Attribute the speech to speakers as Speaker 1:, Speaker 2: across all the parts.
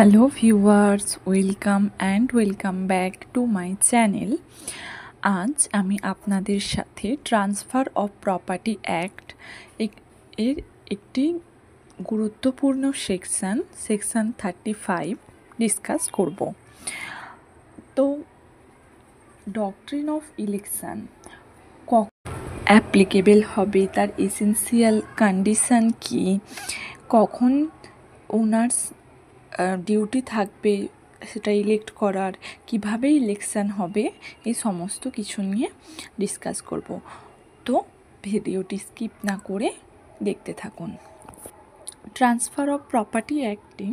Speaker 1: Hello viewers, welcome back to my channel. আজ আমি আপনাদের সাথে ট্রান্সফার অফ প্রপার্টি অ্যাক্ট এর একটি গুরুত্বপূর্ণ সেকশন 35 ডিসকাস করব। তো ডক্ট্রিন অফ ইলেকশন অ্যাপ্লিকেবল হবে, তার এসেন্সিয়াল কন্ডিশন কি, কখন ওনার্স ডিউটি থাকবে সেটা ইলেক্ট করার, কিভাবে ইলেকশন হবে, এই সমস্ত কিছু নিয়ে ডিসকাস করব। তো ভিডিওটি স্কিপ না করে দেখতে থাকুন। ট্রান্সফার অফ প্রপার্টি অ্যাক্টে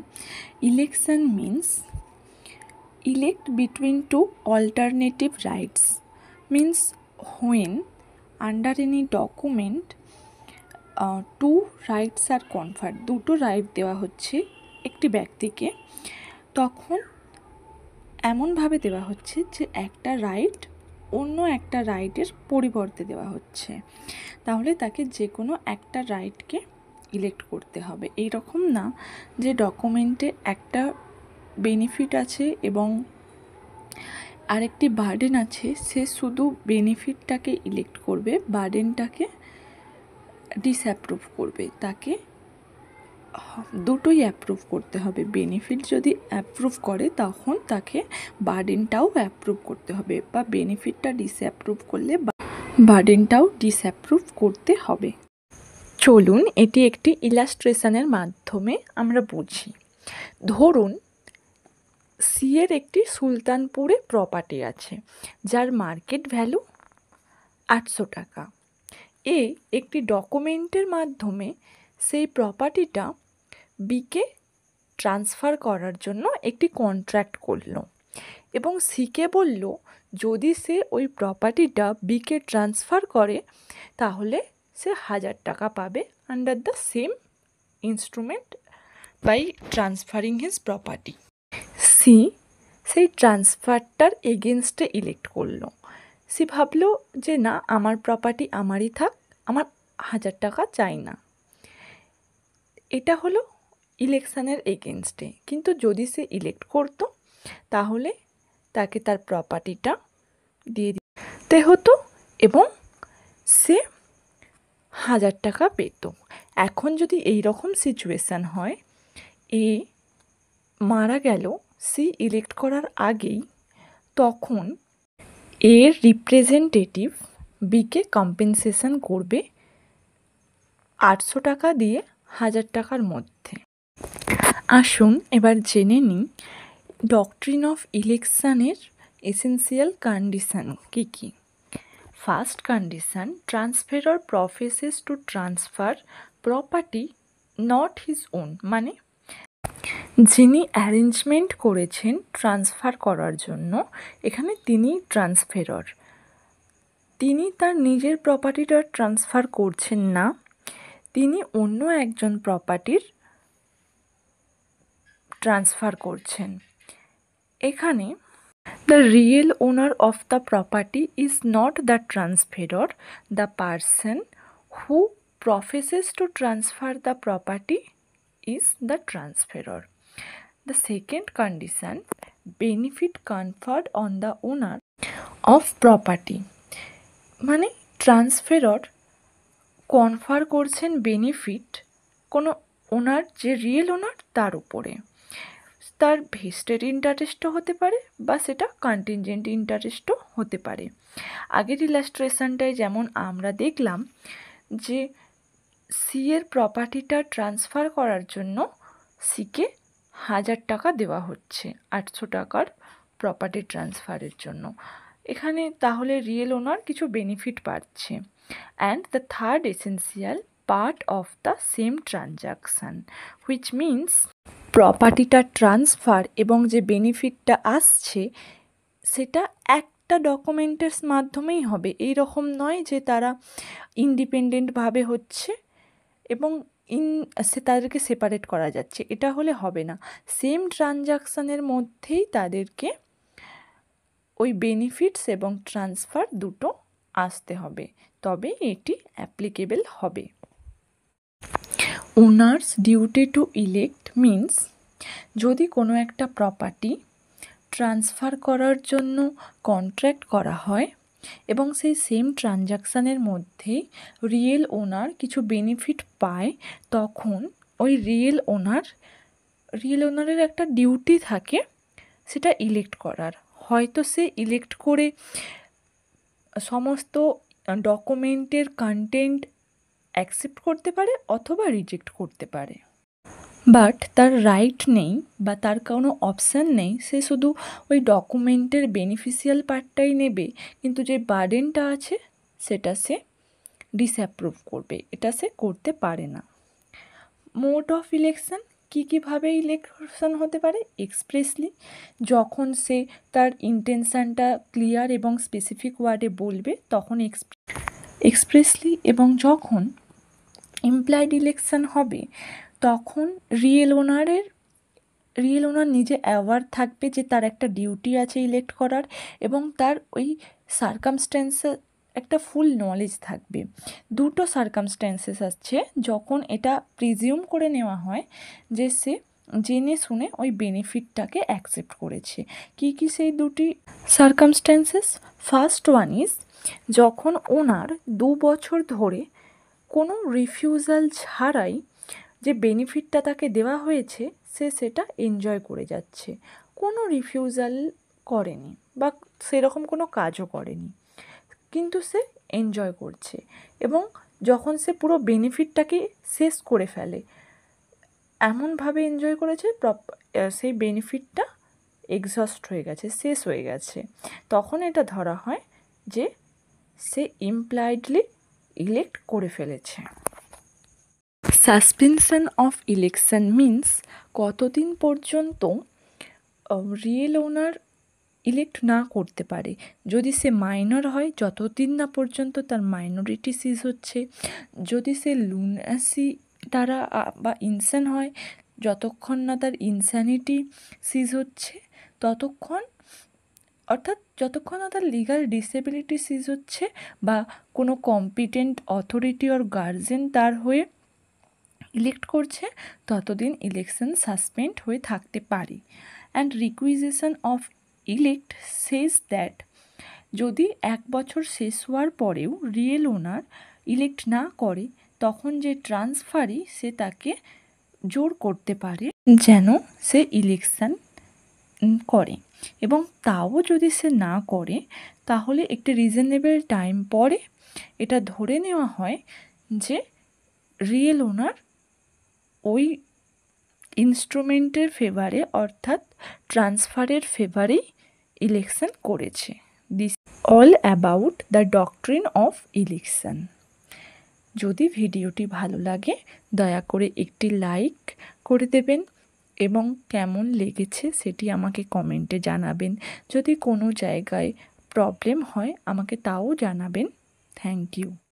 Speaker 1: election means elect between two alternative rights, means when under any document two rights are conferred, দুটো রাইট দেওয়া হচ্ছে একটি ব্যক্তিকে, তখন এমনভাবে দেওয়া হচ্ছে যে একটা রাইট অন্য একটা রাইটের পরিবর্তে দেওয়া হচ্ছে, তাহলে তাকে যে কোনো একটা রাইটকে ইলেক্ট করতে হবে। এই রকম না যে ডকুমেন্টে একটা বেনিফিট আছে এবং আরেকটি বার্ডেন আছে, সে শুধু বেনিফিটটাকে ইলেক্ট করবে, বার্ডেনটাকে ডিসঅ্যাপ্রুভ করবে। তাকে দুটোই অ্যাপ্রুভ করতে হবে। বেনিফিট যদি অ্যাপ্রুভ করে তখন তাকে বার্ডেনটাও অ্যাপ্রুভ করতে হবে, বা বেনিফিটটা ডিসঅ্যাপ্রুভ করলে বার্ডেনটাও ডিসঅ্যাপ্রুভ করতে হবে। চলুন এটি একটি ইলাস্ট্রেশনের মাধ্যমে আমরা বুঝি। ধরুন সি এর একটি সুলতানপুরে প্রপার্টি আছে যার মার্কেট ভ্যালু 800 টাকা। এ একটি ডকুমেন্টের মাধ্যমে সেই প্রপার্টিটা বিকে ট্রান্সফার করার জন্য একটি কন্ট্রাক্ট করলো এবং সিকে বলল যদি সে ওই প্রপার্টিটা বিকে ট্রান্সফার করে তাহলে সে 1000 টাকা পাবে under the same instrument by transferring his property. সি সেই ট্রান্সফারটার এগেনস্টে ইলেক্ট করলো। সে ভাবলো যে না, আমার প্রপার্টি আমারই থাক, আমার 1000 টাকা চাই না। এটা হলো ইলেকশনের এগেনস্টে। কিন্তু যদি সে ইলেক্ট করতো তাহলে তাকে তার প্রপার্টিটা দিয়ে দিতে হতো এবং সে 1000 টাকা পেত। এখন যদি এই রকম সিচুয়েশান হয়, এ মারা গেল সি ইলেক্ট করার আগেই, তখন এর রিপ্রেজেন্টেটিভ বিকে কম্পেনসেশন করবে 800 টাকা দিয়ে 1000 টাকার মধ্যে। আসুন এবার জেনে নিই ডক্ট্রিন অফ ইলেকশনের এসেন্সিয়াল কন্ডিশন কী কী। First condition, transferor professes to transfer property not his own, মানে যিনি অ্যারেঞ্জমেন্ট করেছেন ট্রান্সফার করার জন্য, এখানে তিনি ট্রান্সফারার, তিনি তার নিজের প্রপার্টিটা ট্রান্সফার করছেন না, তিনি অন্য একজন প্রপার্টির ট্রান্সফার করছেন। এখানে the real owner of the property is not the transferor, the person who professes to transfer the property is the transferor. The second condition, benefit conferred on the owner of property, মানে ট্রান্সফারার কনফার করছেন benefit কোনো ওনার, যে real ওনার, তার উপরে। তার vested ইন্টারেস্টও হতে পারে বা সেটা কন্টিনজেন্ট ইন্টারেস্টও হতে পারে। আগের ইলাস্ট্রেশনটায় যেমন আমরা দেখলাম যে সি এর প্রপার্টিটা ট্রান্সফার করার জন্য সিকে 1000 টাকা দেওয়া হচ্ছে 800 টাকার প্রপার্টি ট্রান্সফারের জন্য। এখানে তাহলে রিয়েল ওনার কিছু বেনিফিট পাচ্ছে। And the third essential part of the same transaction, which means প্রপার্টিটা ট্রান্সফার এবং যে বেনিফিটটা আসছে সেটা একটা ডকুমেন্টের মাধ্যমেই হবে। এই রকম নয় যে তারা ইন্ডিপেন্ডেন্টভাবে হচ্ছে এবং তাদেরকে সেপারেট করা যাচ্ছে, এটা হলে হবে না। সেম ট্রানজাকশানের মধ্যেই তাদেরকে ওই বেনিফিটস এবং ট্রান্সফার দুটো আসতে হবে, তবে এটি অ্যাপ্লিকেবল হবে। Owners duty to elect means যদি কোনো একটা প্রপার্টি ট্রান্সফার করার জন্য কন্ট্রাক্ট করা হয় এবং সেই সেম ট্রানজাকশানের মধ্যেই রিয়েল ওনার কিছু বেনিফিট পায়, তখন ওই রিয়েল ওনারের একটা ডিউটি থাকে সেটা ইলেক্ট করার। হয়তো সে ইলেক্ট করে সমস্ত ডকুমেন্টের কন্টেন্ট অ্যাকসেপ্ট করতে পারে অথবা রিজেক্ট করতে পারে, বাট তার রাইট নেই বা তার কোনো অপশান নেই। সে শুধু ওই ডকুমেন্টের বেনিফিশিয়াল পার্টটাই নেবে, কিন্তু যে বার্ডেনটা আছে সেটা সে ডিসঅ্যাপ্রুভ করবে, এটা সে করতে পারে না। মোড অফ ইলেকশন, কীভাবে ইলেকশন হতে পারে? এক্সপ্রেসলি, যখন সে তার ইন্টেনশানটা ক্লিয়ার এবং স্পেসিফিক ওয়ার্ডে বলবে তখন এক্সপ্রেসলি, এবং যখন ইমপ্লয়েড ইলেকশন হবে তখন রিয়েল ওনার নিজে অ্যাওয়ার থাকবে যে তার একটা ডিউটি আছে ইলেক্ট করার, এবং তার ওই সার্কামস্ট্যান্সের একটা ফুল নলেজ থাকবে। দুটো সার্কামস্ট্যান্সেস আছে যখন এটা প্রিজিউম করে নেওয়া হয় যে সে জেনে শুনে ওই বেনিফিটটাকে অ্যাকসেপ্ট করেছে। কি সেই দুটি সার্কামস্ট্যান্সেস? ফার্স্ট ওয়ান ইজ, যখন ওনার 2 বছর ধরে কোনো রিফিউজাল ছাড়াই যে বেনিফিটটা তাকে দেওয়া হয়েছে সে সেটা এনজয় করে যাচ্ছে, কোনো রিফিউজাল করেনি বা সেরকম কোনো কাজও করেনি, কিন্তু সে এনজয় করছে। এবং যখন সে পুরো বেনিফিটটাকে শেষ করে ফেলে, এমনভাবে এনজয় করেছে সেই বেনিফিটটা এক্সস্ট হয়ে গেছে, শেষ হয়ে গেছে, তখন এটা ধরা হয় যে সে ইমপ্লয়েডলি ইলেক্ট করে ফেলেছে। সাসপেনশন অফ ইলেকশন মিন্স কতদিন পর্যন্ত রিয়েল ওনার ইলেক্ট না করতে পারে। যদি সে মাইনর হয়, যতদিন না পর্যন্ত তার মাইনরিটি সিজ হচ্ছে। যদি সে লুনাসি দ্বারা বা ইনসান হয়, যতক্ষণ না তার ইনস্যানিটি সিজ হচ্ছে ততক্ষণ, অর্থাৎ যতক্ষণ না তার লিগাল ডিসেবিলিটি সিজ হচ্ছে বা কোনো কম্পিটেন্ট অথরিটি অর গার্জেন তার হয়ে ইলেক্ট করছে, ততদিন ইলেকশন সাসপেন্ড হয়ে থাকতে পারে। And requisition of elect says that, যদি 1 বছর শেষ হওয়ার পরেও রিয়েল ওনার ইলেক্ট না করে, তখন যে ট্রান্সফারি সে তাকে জোর করতে পারে যেন সে ইলেকশন করে, এবং তাও যদি সে না করে তাহলে একটি রিজনেবল টাইম পরে এটা ধরে নেওয়া হয় যে রিয়েল ওনার ওই ইনস্ট্রুমেন্টের ফেভারে, অর্থাৎ ট্রান্সফারের ফেভারেই ইলেকশন করেছে। This all about the doctrine of election. যদি ভিডিওটি ভালো লাগে দয়া করে একটি লাইক করে দেবেন এবং কেমন লেগেছে সেটি আমাকে কমেন্টে জানাবেন। যদি কোনো জায়গায় প্রবলেম হয় আমাকে তাও জানাবেন। Thank you.